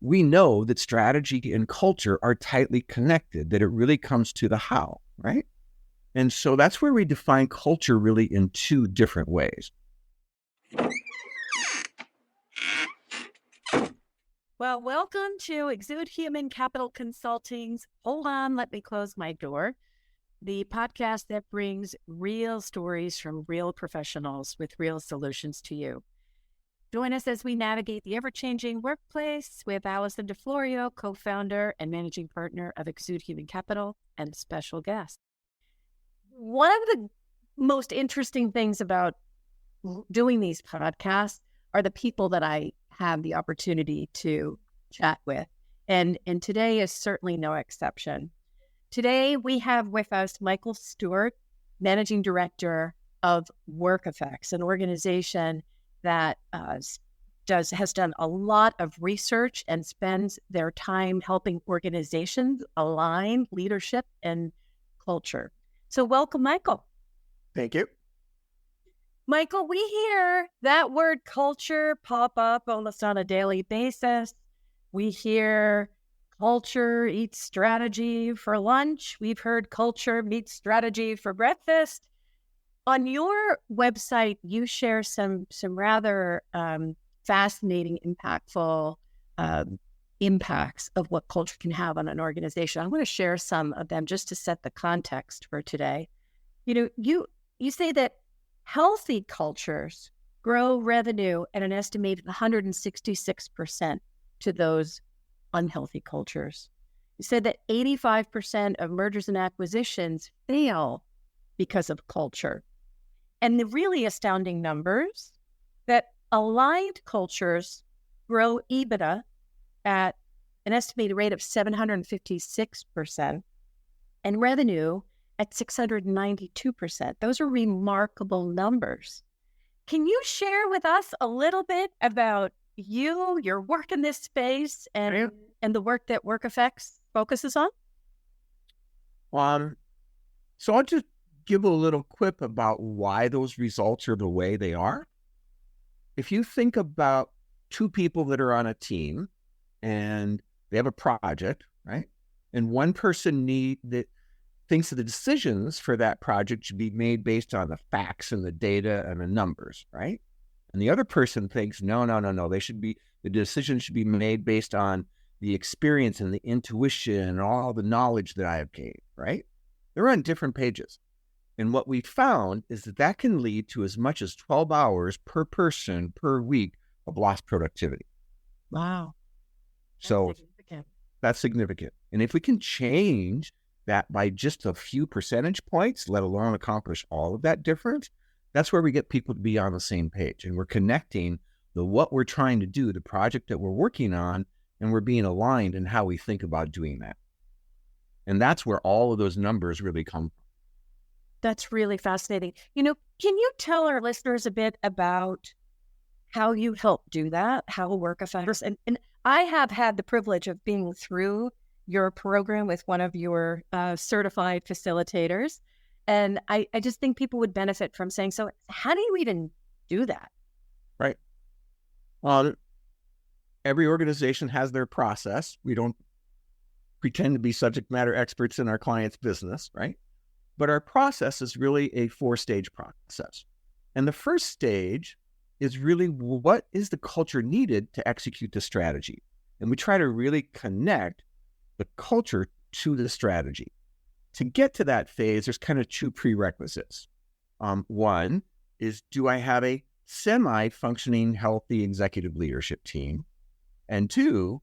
we know that strategy and culture are tightly connected, that it really comes to the how, right? And so that's where we define culture really in two different ways. Well, welcome to Exude Human Capital Consulting's Hold On, Let Me Close My Door, the podcast that brings real stories from real professionals with real solutions to you. Join us as we navigate the ever-changing workplace with Allison DeFlorio, co-founder and managing partner of Exude Human Capital, and special guest. One of the most interesting things about doing these podcasts are the people that I have the opportunity to chat with. And today is certainly no exception. Today, we have with us Michael Stewart, Managing Director of WorkEffects, an organization that has done a lot of research and spends their time helping organizations align leadership and culture. So welcome, Michael. Thank you. Michael, we hear that word culture pop up almost on a daily basis. We hear culture eats strategy for lunch. We've heard culture meets strategy for breakfast. On your website, you share some rather fascinating, impactful impacts of what culture can have on an organization. I want to share some of them just to set the context for today. You say that healthy cultures grow revenue at an estimated 166% to those unhealthy cultures. You said that 85% of mergers and acquisitions fail because of culture. And the really astounding numbers that aligned cultures grow EBITDA at an estimated rate of 756% and revenue at 692%. Those are remarkable numbers. Can you share with us a little bit about your work in this space and the work that WorkEffects focuses on? So I'll just give a little quip about why those results are the way they are. If you think about two people that are on a team and they have a project, right? And one person thinks that the decisions for that project should be made based on the facts and the data and the numbers, right? And the other person thinks, no, the decision should be made based on the experience and the intuition and all the knowledge that I have gained, right? They're on different pages. And what we found is that can lead to as much as 12 hours per person per week of lost productivity. Wow. That's significant. And if we can change that by just a few percentage points, let alone accomplish all of that difference, that's where we get people to be on the same page. And we're connecting what we're trying to do, the project that we're working on, and we're being aligned in how we think about doing that. And that's where all of those numbers really come from. That's really fascinating. Can you tell our listeners a bit about how you help do that, how WorkEffects, and I have had the privilege of being through your program with one of your certified facilitators. And I just think people would benefit from saying, so how do you even do that? Right. Every organization has their process. We don't pretend to be subject matter experts in our client's business, right? But our process is really a 4-stage process. And the first stage is really, what is the culture needed to execute the strategy? And we try to really connect the culture to the strategy. To get to that phase, there's kind of two prerequisites. One is, do I have a semi-functioning, healthy executive leadership team? And two,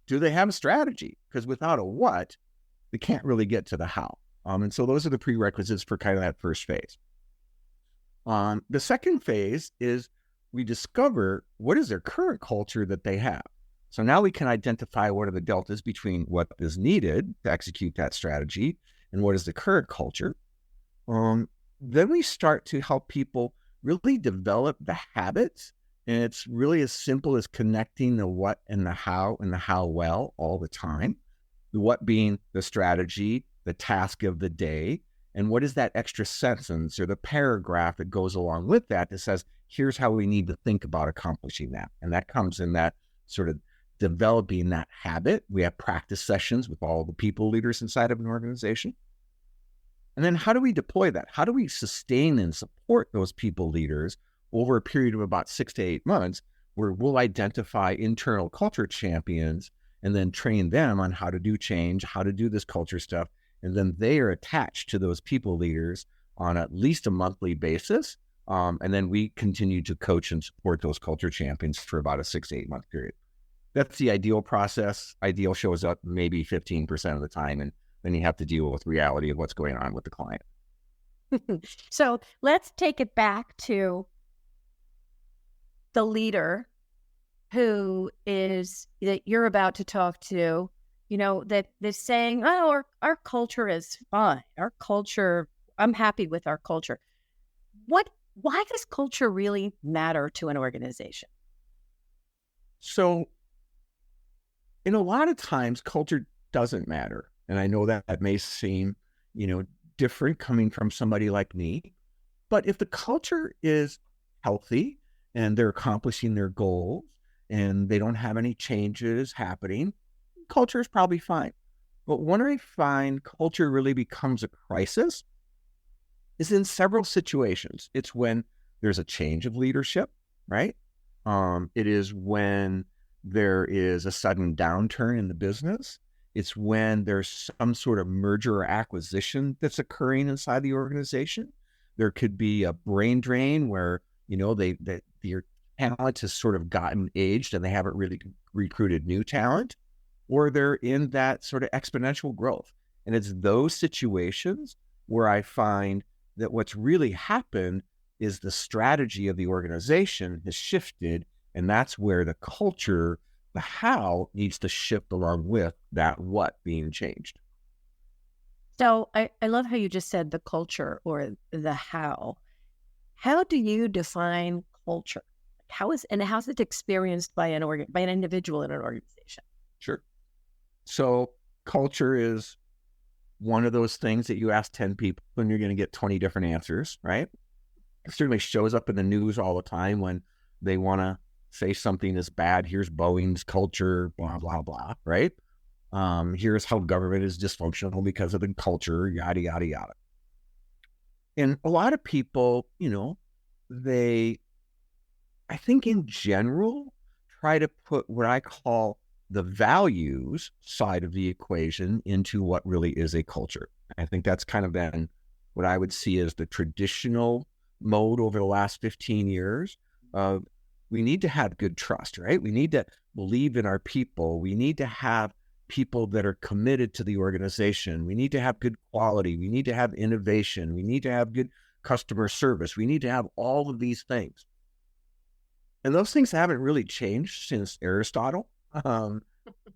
do they have a strategy? Because without a what, they can't really get to the how. And so those are the prerequisites for kind of that first phase. The second phase is we discover what is their current culture that they have. So now we can identify what are the deltas between what is needed to execute that strategy and what is the current culture. Then we start to help people really develop the habits. And it's really as simple as connecting the what and the how well all the time. The what being the strategy, the task of the day, and what is that extra sentence or the paragraph that goes along with that says, here's how we need to think about accomplishing that. And that comes in that sort of developing that habit. We have practice sessions with all the people leaders inside of an organization. And then how do we deploy that? How do we sustain and support those people leaders over a period of about 6 to 8 months, where we'll identify internal culture champions and then train them on how to do change, how to do this culture stuff. And then they are attached to those people leaders on at least a monthly basis. And then we continue to coach and support those culture champions for about a 6 to 8 month period. That's the ideal process. Ideal shows up maybe 15% of the time. And then you have to deal with reality of what's going on with the client. So let's take it back to the leader who is that you're about to talk to, that they're saying, oh, our culture is fine. Our culture, I'm happy with our culture. Why does culture really matter to an organization? So in a lot of times, culture doesn't matter. And I know that may seem, different coming from somebody like me. But if the culture is healthy and they're accomplishing their goals and they don't have any changes happening, culture is probably fine. But when I find culture really becomes a crisis is in several situations. It's when there's a change of leadership, right? It is when there is a sudden downturn in the business. It's when there's some sort of merger or acquisition that's occurring inside the organization. There could be a brain drain where, your talent has sort of gotten aged and they haven't really recruited new talent, or they're in that sort of exponential growth. And it's those situations where I find that what's really happened is the strategy of the organization has shifted, and that's where the culture, the how, needs to shift along with that what being changed. So I love how you just said the culture or the how. How do you define culture? How's it experienced by an individual in an organization? Sure. So culture is one of those things that you ask 10 people and you're going to get 20 different answers, right? It certainly shows up in the news all the time when they want to say something is bad. Here's Boeing's culture, blah, blah, blah, right? Here's how government is dysfunctional because of the culture, yada, yada, yada. And a lot of people, I think in general, try to put what I call the values side of the equation into what really is a culture. I think that's kind of been what I would see as the traditional mode over the last 15 years. We need to have good trust, right? We need to believe in our people. We need to have people that are committed to the organization. We need to have good quality. We need to have innovation. We need to have good customer service. We need to have all of these things. And those things haven't really changed since Aristotle.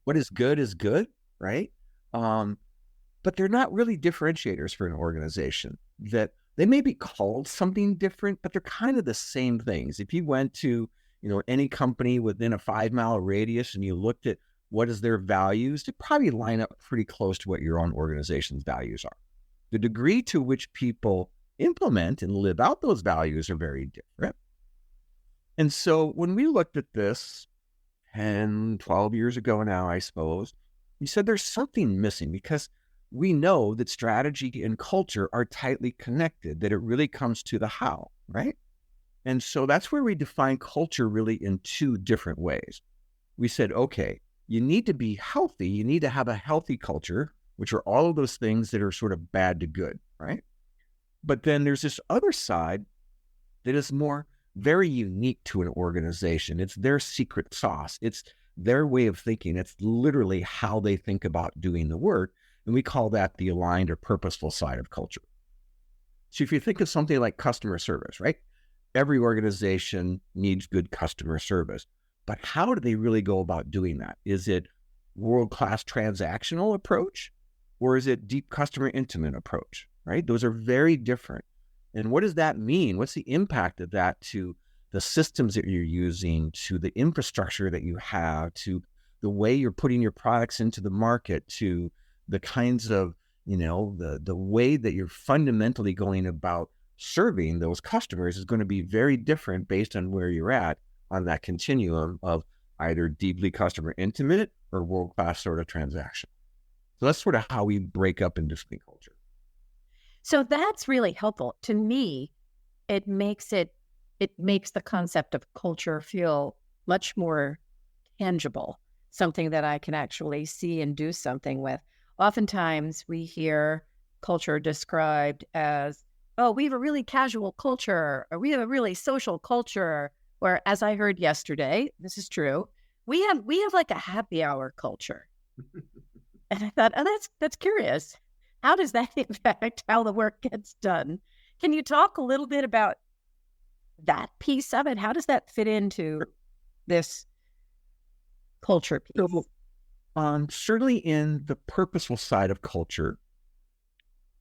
What is good, right? But they're not really differentiators for an organization. That they may be called something different, but they're kind of the same things. If you went to, any company within a 5-mile radius and you looked at what is their values, they probably line up pretty close to what your own organization's values are. The degree to which people implement and live out those values are very different. And so when we looked at this 10, 12 years ago now, I suppose, we said there's something missing because we know that strategy and culture are tightly connected, that it really comes to the how, right? And so that's where we define culture really in two different ways. We said, okay, you need to be healthy. You need to have a healthy culture, which are all of those things that are sort of bad to good, right? But then there's this other side that is more very unique to an organization. It's their secret sauce. It's their way of thinking. It's literally how they think about doing the work. And we call that the aligned or purposeful side of culture. So if you think of something like customer service, right? Every organization needs good customer service. But how do they really go about doing that? Is it world-class transactional approach, or is it deep customer intimate approach, right? Those are very different. And what does that mean? What's the impact of that to the systems that you're using, to the infrastructure that you have, to the way you're putting your products into the market, to the kinds of, the way that you're fundamentally going about serving those customers is going to be very different based on where you're at on that continuum of either deeply customer intimate or world-class sort of transaction. So that's sort of how we break up industry culture. So that's really helpful. To me, it makes the concept of culture feel much more tangible, something that I can actually see and do something with. Oftentimes we hear culture described as, oh, we have a really casual culture, or we have a really social culture, or as I heard yesterday, this is true, we have like a happy hour culture. And I thought, oh, that's curious. How does that impact how the work gets done? Can you talk a little bit about that piece of it? How does that fit into this culture piece? So, certainly in the purposeful side of culture,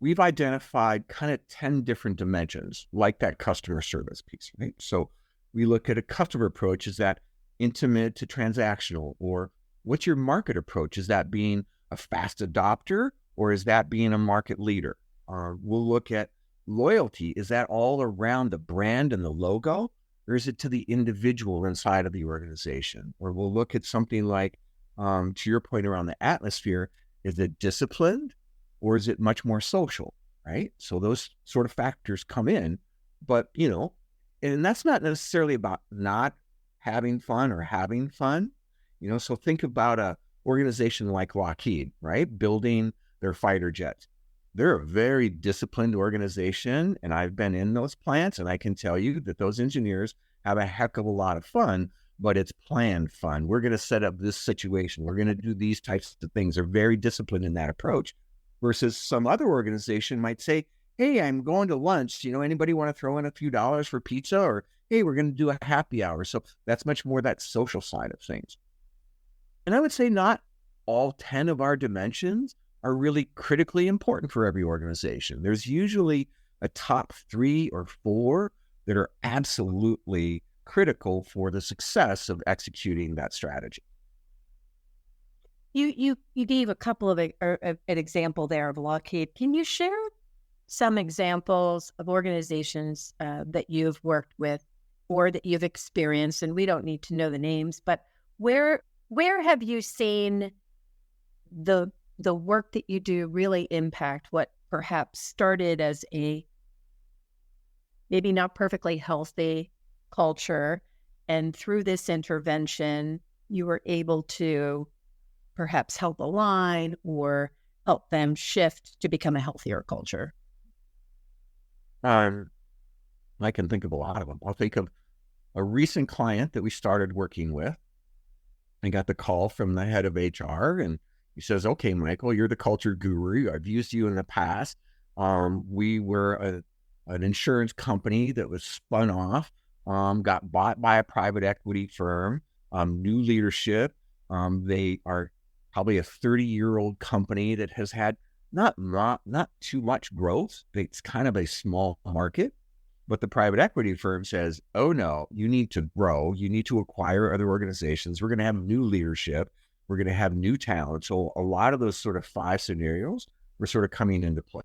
we've identified kind of 10 different dimensions, like that customer service piece, right? So we look at a customer approach. Is that intimate to transactional? Or what's your market approach? Is that being a fast adopter, or is that being a market leader? We'll look at loyalty. Is that all around the brand and the logo, or is it to the individual inside of the organization? Or we'll look at something like, to your point around the atmosphere, is it disciplined, or is it much more social, right? So those sort of factors come in, but, and that's not necessarily about not having fun or having fun, so think about a organization like Lockheed, right? Building their fighter jets. They're a very disciplined organization, and I've been in those plants, and I can tell you that those engineers have a heck of a lot of fun, but it's planned fun. We're going to set up this situation. We're going to do these types of things. They're very disciplined in that approach. Versus some other organization might say, hey, I'm going to lunch. Anybody want to throw in a few dollars for pizza? Or, hey, we're going to do a happy hour. So that's much more that social side of things. And I would say not all 10 of our dimensions are really critically important for every organization. There's usually a top 3 or 4 that are absolutely critical for the success of executing that strategy. You gave a couple of an example there of Lockheed. Can you share some examples of organizations that you've worked with or that you've experienced? And we don't need to know the names, but where have you seen the work that you do really impact what perhaps started as a maybe not perfectly healthy culture, and through this intervention, you were able to perhaps help align or help them shift to become a healthier culture? I can think of a lot of them. I'll think of a recent client that we started working with. I got the call from the head of HR, and he says, okay, Michael, you're the culture guru. I've used you in the past. We were an insurance company that was spun off, got bought by a private equity firm, new leadership. They are probably a 30-year-old company that has had not too much growth. It's kind of a small market, but the private equity firm says, oh no, you need to grow. You need to acquire other organizations. We're going to have new leadership. We're going to have new talent. So a lot of those sort of 5 scenarios were sort of coming into play.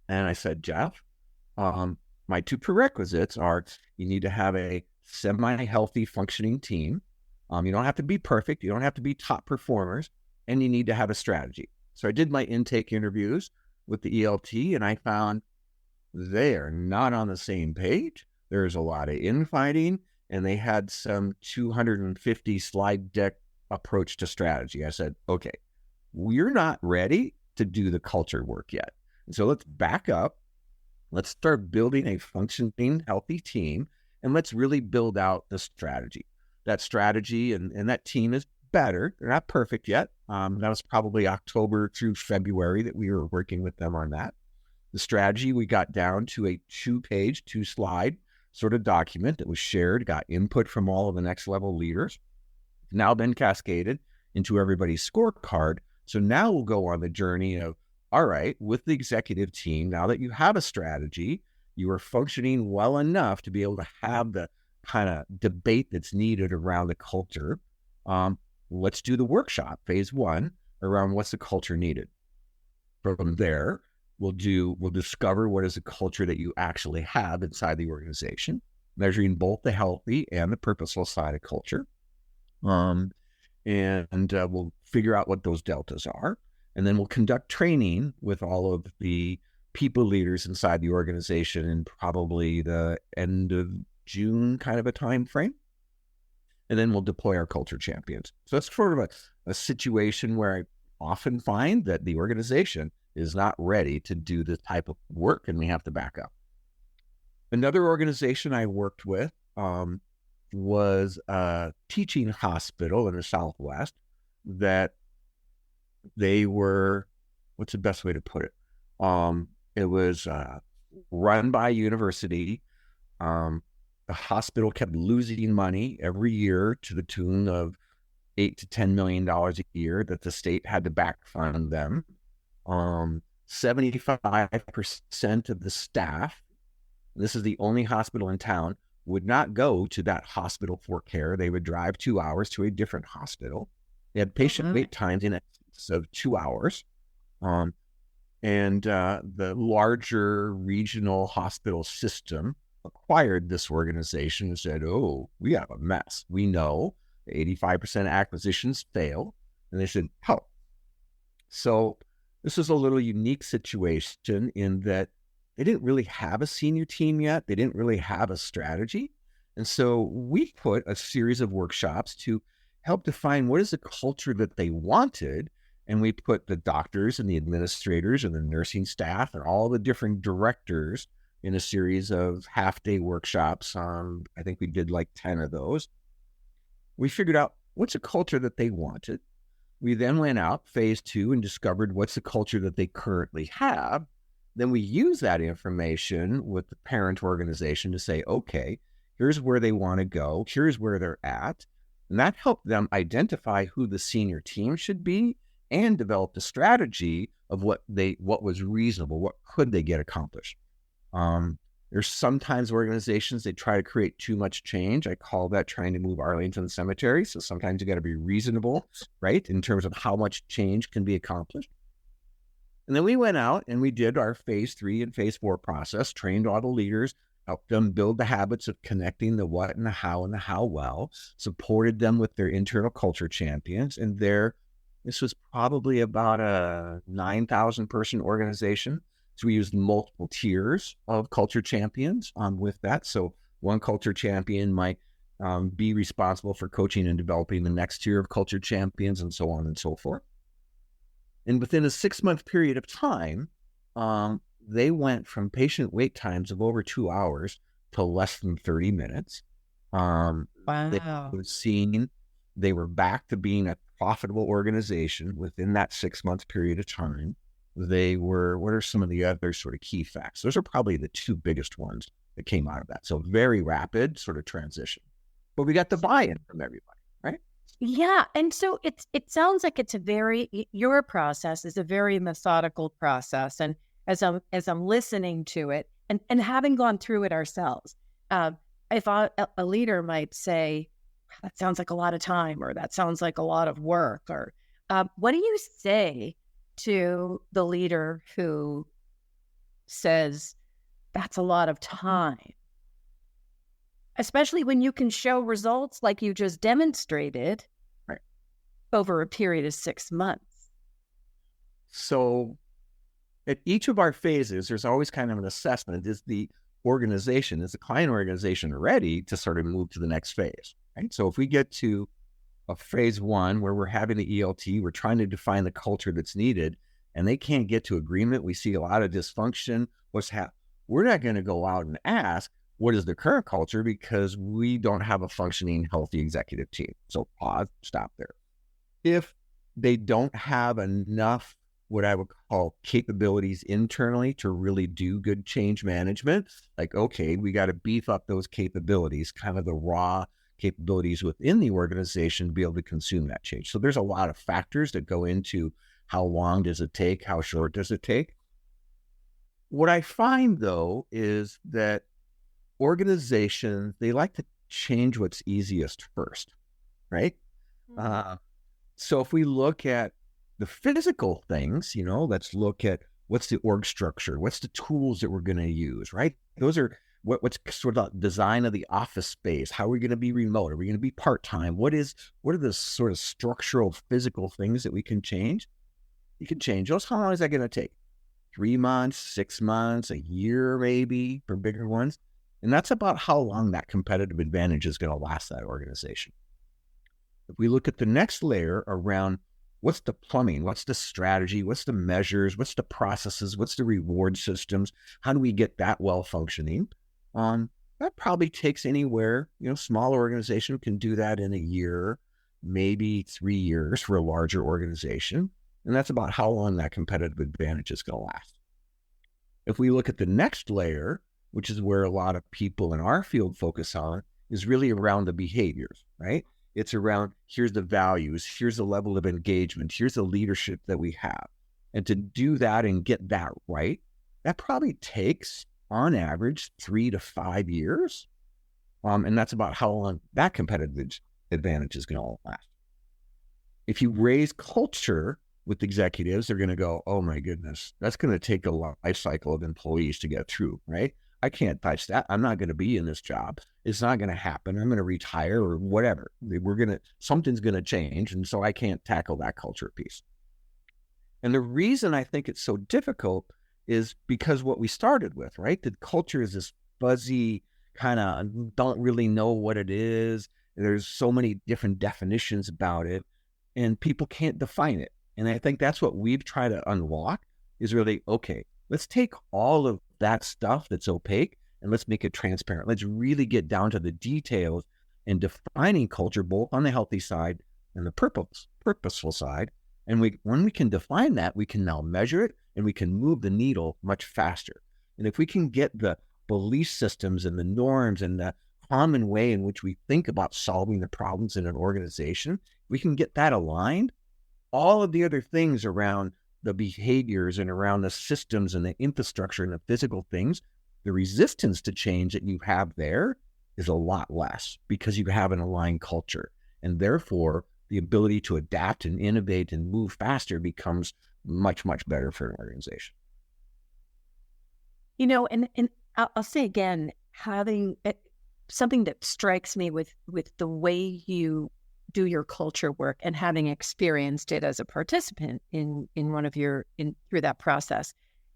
And I said, Jeff, my 2 prerequisites are you need to have a semi-healthy functioning team. You don't have to be perfect. You don't have to be top performers, and you need to have a strategy. So I did my intake interviews with the ELT, and I found they are not on the same page. There's a lot of infighting, and they had some 250 slide deck approach to strategy. I said, okay, we're not ready to do the culture work yet. And so let's back up. Let's start building a functioning, healthy team, and let's really build out the strategy. That strategy and that team is better. They're not perfect yet. That was probably October through February that we were working with them on that. The strategy, we got down to a 2-page, 2-slide sort of document that was shared, got input from all of the next level leaders, now been cascaded into everybody's scorecard. So now we'll go on the journey of, all right, with the executive team, now that you have a strategy, you are functioning well enough to be able to have the kind of debate that's needed around the culture. Let's do the workshop, phase 1, around what's the culture needed. From there, we'll discover what is the culture that you actually have inside the organization, measuring both the healthy and the purposeful side of culture. And we'll figure out what those deltas are. And then we'll conduct training with all of the people leaders inside the organization in probably the end of June kind of a time frame. And then we'll deploy our culture champions. So that's sort of a situation where I often find that the organization is not ready to do this type of work, and we have to back up. Another organization I worked with was a teaching hospital in the Southwest that they were, what's the best way to put it? It was run by a university. The hospital kept losing money every year to the tune of $8 to $10 million a year that the state had to back fund them. 75% of the staff, this is the only hospital in town, would not go to that hospital for care. They would drive 2 hours to a different hospital. They had patient wait times in excess of 2 hours. And the larger regional hospital system acquired this organization and said, oh, we have a mess. We know 85% acquisitions fail. And they said, oh. So this is a little unique situation in that they didn't really have a senior team yet. They didn't really have a strategy. And so we put a series of workshops to help define what is the culture that they wanted. And we put the doctors and the administrators and the nursing staff and all the different directors in a series of half-day workshops. I think we did like 10 of those. We figured out what's a culture that they wanted. We then went out phase 2 and discovered what's the culture that they currently have. Then we use that information with the parent organization to say, okay, here's where they want to go. Here's where they're at. And that helped them identify who the senior team should be and develop the strategy of what was reasonable, what could they get accomplished. There's sometimes organizations, they try to create too much change. I call that trying to move Arlene to the cemetery. So sometimes you got to be reasonable, right, in terms of how much change can be accomplished. And then we went out and we did our phase 3 and phase 4 process, trained all the leaders, helped them build the habits of connecting the what and the how well, supported them with their internal culture champions. And this was probably about a 9,000 person organization. So we used multiple tiers of culture champions with that. So one culture champion might be responsible for coaching and developing the next tier of culture champions, and so on and so forth. And within a 6-month period of time, they went from patient wait times of over 2 hours to less than 30 minutes. Wow. They were back to being a profitable organization within that 6-month period of time. What are some of the other sort of key facts? Those are probably the 2 biggest ones that came out of that. So very rapid sort of transition. But we got the buy-in from everybody, right? Yeah. And so it sounds like your process is a very methodical process. And as I'm listening to it and having gone through it ourselves, if a leader might say, that sounds like a lot of time, or that sounds like a lot of work, or what do you say to the leader who says that's a lot of time, especially when you can show results like you just demonstrated over a period of 6 months? So at each of our phases, there's always kind of an assessment. Is the client organization ready to sort of move to the next phase, right? So if we get to a phase 1 where we're having the ELT, we're trying to define the culture that's needed, and they can't get to agreement, we see a lot of dysfunction. We're not going to go out and ask, what is the current culture? Because we don't have a functioning, healthy executive team. So pause, stop there. If they don't have enough, what I would call capabilities internally to really do good change management, like, okay, we got to beef up those capabilities, kind of the raw capabilities within the organization to be able to consume that change. So there's a lot of factors that go into how long does it take, how short does it take. What I find, though, is that organizations, they like to change what's easiest first, right? Mm-hmm. So if we look at the physical things, let's look at what's the org structure, what's the tools that we're going to use, right? Those are What's sort of the design of the office space? How are we going to be remote? Are we going to be part-time? What are the sort of structural, physical things that we can change? You can change those. How long is that going to take? 3 months, 6 months, a year, maybe for bigger ones. And that's about how long that competitive advantage is going to last that organization. If we look at the next layer around what's the plumbing, what's the strategy, what's the measures, what's the processes, what's the reward systems, how do we get that well functioning? That probably takes anywhere, small organization can do that in a year, maybe 3 years for a larger organization. And that's about how long that competitive advantage is going to last. If we look at the next layer, which is where a lot of people in our field focus on, is really around the behaviors, right? It's around, here's the values, here's the level of engagement, here's the leadership that we have. And to do that and get that right, that probably takes, on average, 3 to 5 years. And that's about how long that competitive advantage is going to last. If you raise culture with executives, they're going to go, oh my goodness, that's going to take a life cycle of employees to get through, right? I can't touch that. I'm not going to be in this job. It's not going to happen. I'm going to retire or whatever. Something's going to change. And so I can't tackle that culture piece. And the reason I think it's so difficult is because what we started with, right? The culture is this fuzzy kind of don't really know what it is. There's so many different definitions about it and people can't define it. And I think that's what we've tried to unlock is really, okay, let's take all of that stuff that's opaque and let's make it transparent. Let's really get down to the details and defining culture, both on the healthy side and the purposeful side. And when we can define that, we can now measure it and we can move the needle much faster. And if we can get the belief systems and the norms and the common way in which we think about solving the problems in an organization, we can get that aligned. All of the other things around the behaviors and around the systems and the infrastructure and the physical things, the resistance to change that you have there is a lot less because you have an aligned culture. And therefore, the ability to adapt and innovate and move faster becomes much, much better for an organization. And I'll say again, having something that strikes me with the way you do your culture work and having experienced it as a participant in one of through that process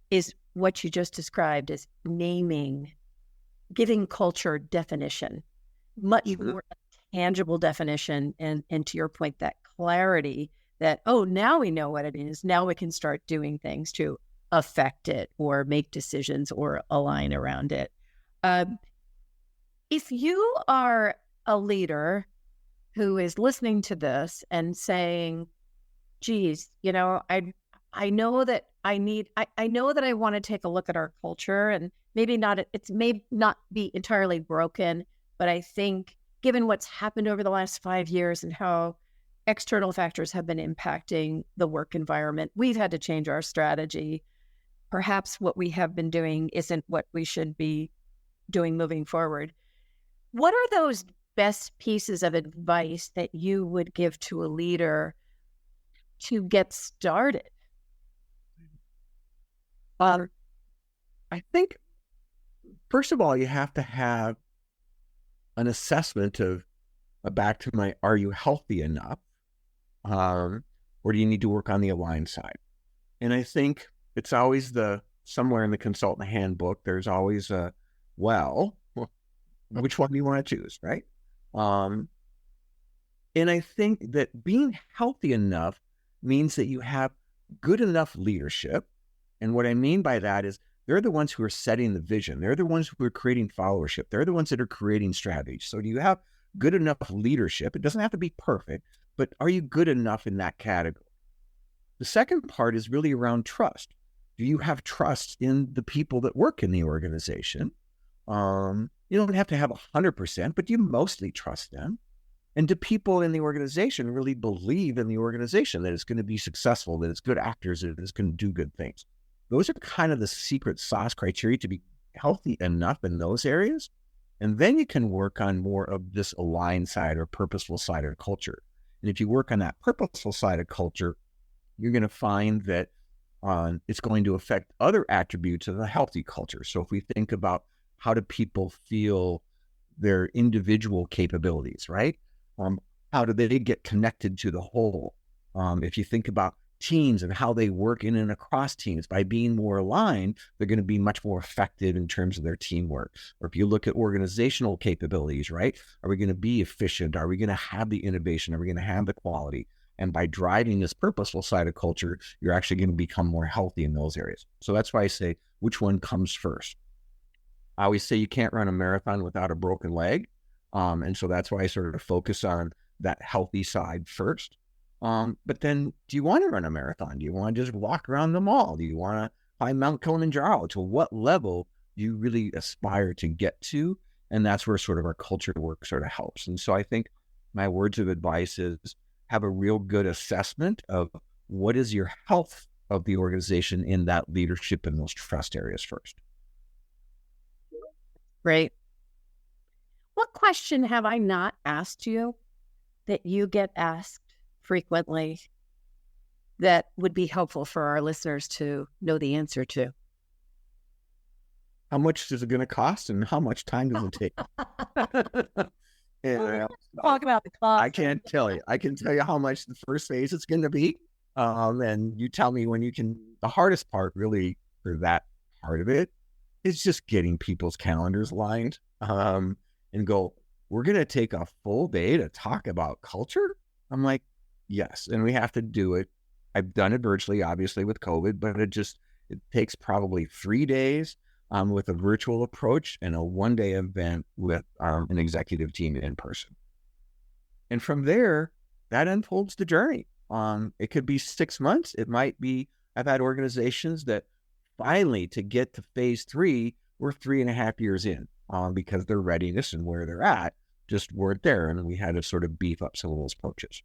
is what you just described as giving culture definition, much more tangible definition. And to your point, that clarity that, oh, now we know what it is. Now we can start doing things to affect it or make decisions or align around it. If you are a leader who is listening to this and saying, geez, I know that I know that I want to take a look at our culture and it may not be entirely broken, but I think given what's happened over the last 5 years and how external factors have been impacting the work environment, we've had to change our strategy. Perhaps what we have been doing isn't what we should be doing moving forward. What are those best pieces of advice that you would give to a leader to get started? I think, first of all, you have to have an assessment of, back to my, are you healthy enough? Or do you need to work on the aligned side? And I think it's always somewhere in the consultant handbook, there's always which one do you want to choose, right? And I think that being healthy enough means that you have good enough leadership. And what I mean by that is they're the ones who are setting the vision. They're the ones who are creating followership. They're the ones that are creating strategies. So do you have good enough leadership? It doesn't have to be perfect, but are you good enough in that category? The second part is really around trust. Do you have trust in the people that work in the organization? You don't have to have 100%, but you mostly trust them. And do people in the organization really believe in the organization that it's going to be successful, that it's good actors, that it's going to do good things? Those are kind of the secret sauce criteria to be healthy enough in those areas. And then you can work on more of this aligned side or purposeful side of culture. And if you work on that purposeful side of culture, you're going to find that it's going to affect other attributes of a healthy culture. So if we think about how do people feel their individual capabilities, right? How do they get connected to the whole? If you think about teams and how they work in and across teams, by being more aligned, they're going to be much more effective in terms of their teamwork. Or if you look at organizational capabilities, right? Are we going to be efficient? Are we going to have the innovation? Are we going to have the quality? And by driving this purposeful side of culture, you're actually going to become more healthy in those areas. So that's why I say, which one comes first? I always say you can't run a marathon without a broken leg. And so that's why I sort of focus on that healthy side first. But then, do you want to run a marathon? Do you want to just walk around the mall? Do you want to climb Mount Kilimanjaro? To what level do you really aspire to get to? And that's where sort of our culture work sort of helps. And so I think my words of advice is have a real good assessment of what is your health of the organization in that leadership and those trust areas first. Great. What question have I not asked you that you get asked frequently that would be helpful for our listeners to know the answer to? How much is it going to cost, and how much time does it take? Talk about the cost. I can't tell you. I can tell you how much the first phase is going to be. And you tell me when you can. The hardest part really for that part of it is just getting people's calendars lined and go, we're going to take a full day to talk about culture. I'm like, yes. And we have to do it. I've done it virtually, obviously with COVID, but it takes probably 3 days with a virtual approach and a 1-day event with an executive team in person. And from there, that unfolds the journey. It could be 6 months. It might be, I've had organizations that finally to get to phase 3, we're 3.5 years in because their readiness and where they're at just weren't there. And we had to sort of beef up some of those approaches.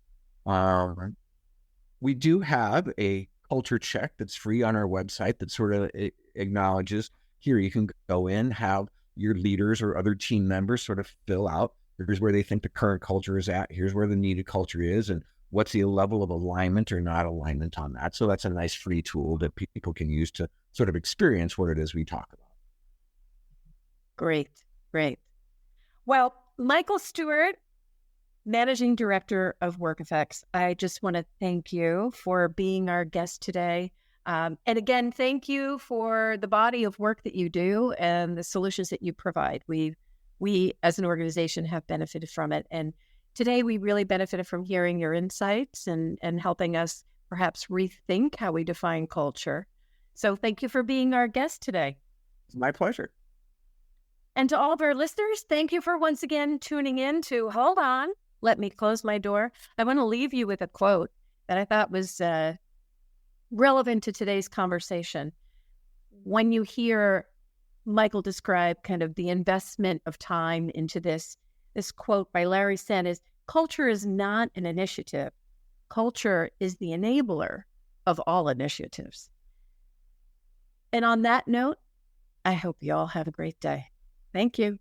We do have a culture check that's free on our website that sort of acknowledges, here you can go in, have your leaders or other team members sort of fill out, here's where they think the current culture is at, here's where the needed culture is, and what's the level of alignment or not alignment on that. So that's a nice free tool that people can use to sort of experience what it is we talk about. Great, great. Well, Michael Stewart, Managing Director of WorkEffects, I just want to thank you for being our guest today. And again, thank you for the body of work that you do and the solutions that you provide. We as an organization have benefited from it. And today we really benefited from hearing your insights and helping us perhaps rethink how we define culture. So thank you for being our guest today. It's my pleasure. And to all of our listeners, thank you for once again tuning in to Hold On, Let Me Close My Door. I want to leave you with a quote that I thought was relevant to today's conversation. When you hear Michael describe kind of the investment of time into this quote by Larry Sand is, culture is not an initiative. Culture is the enabler of all initiatives. And on that note, I hope you all have a great day. Thank you.